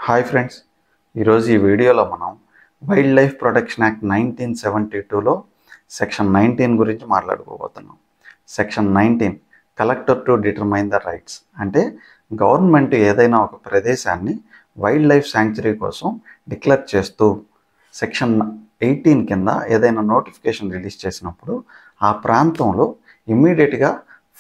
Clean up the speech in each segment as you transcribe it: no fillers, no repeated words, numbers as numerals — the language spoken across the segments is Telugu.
హాయ్ ఫ్రెండ్స్, ఈరోజు ఈ వీడియోలో మనం వైల్డ్ లైఫ్ ప్రొటెక్షన్ యాక్ట్ 1972లో సెక్షన్ 19 గురించి మాట్లాడుకోబోతున్నాం. Section 19 collector to determine the rights అంటే గవర్నమెంట్ ఏదైనా ఒక ప్రదేశాన్ని వైల్డ్ లైఫ్ శాంక్చురీ కోసం డిక్లేర్ చేస్తూ సెక్షన్ 18 కింద ఏదైనా నోటిఫికేషన్ రిలీజ్ చేసినప్పుడు ఆ ప్రాంతంలో ఇమ్మీడియట్గా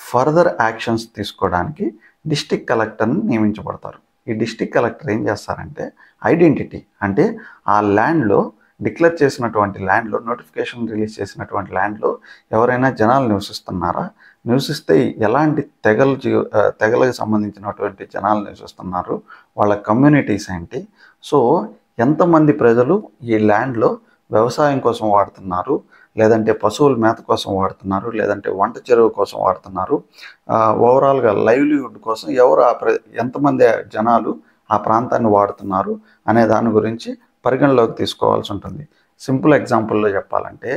ఫర్దర్ యాక్షన్స్ తీసుకోవడానికి డిస్ట్రిక్ట్ కలెక్టర్ని నియమించబడతారు. ఈ డిస్ట్రిక్ట్ కలెక్టర్ ఏం చేస్తారంటే ఐడెంటిటీ అంటే ఆ ల్యాండ్లో డిక్లేర్ చేసినటువంటి ల్యాండ్లో నోటిఫికేషన్ రిలీజ్ చేసినటువంటి ల్యాండ్లో ఎవరైనా జనాలు నివసిస్తున్నారా, నివసిస్తే ఎలాంటి తెగలకు సంబంధించినటువంటి జనాలు నివసిస్తున్నారు, వాళ్ళ కమ్యూనిటీస్ ఏంటి, సో ఎంతమంది ప్రజలు ఈ ల్యాండ్లో వ్యవసాయం కోసం వాడుతున్నారు, లేదంటే పశువుల మేత కోసం వాడుతున్నారు, లేదంటే వంట చెరువు కోసం వాడుతున్నారు, ఓవరాల్గా లైవ్లీహుడ్ కోసం ఎంతమంది జనాలు ఆ ప్రాంతాన్ని వాడుతున్నారు అనే దాని గురించి పరిగణలోకి తీసుకోవాల్సి ఉంటుంది. సింపుల్ ఎగ్జాంపుల్లో చెప్పాలంటే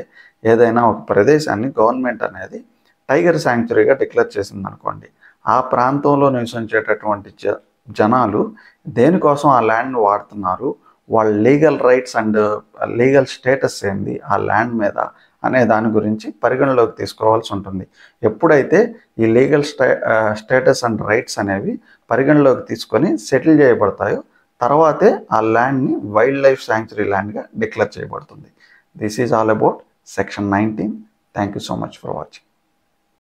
ఏదైనా ఒక ప్రదేశాన్ని గవర్నమెంట్ అనేది టైగర్ శాంక్చురీగా డిక్లేర్ చేసింది అనుకోండి, ఆ ప్రాంతంలో నివసించేటటువంటి జనాలు దేనికోసం ఆ ల్యాండ్ని వాడుతున్నారు, వాళ్ళ legal rights and legal status ఏంది ఆ ల్యాండ్ మీద అనే దాని గురించి పరిగణలోకి తీసుకోవాల్సి ఉంటుంది. ఎప్పుడైతే ఈ లీగల్ స్టేటస్ అండ్ రైట్స్ అనేవి పరిగణలోకి తీసుకొని సెటిల్ చేయబడతాయో తర్వాతే ఆ ల్యాండ్ని వైల్డ్ లైఫ్ శాంక్చురీ ల్యాండ్గా డిక్లేర్ చేయబడుతుంది. This is all about section 19. Thank you so much for watching.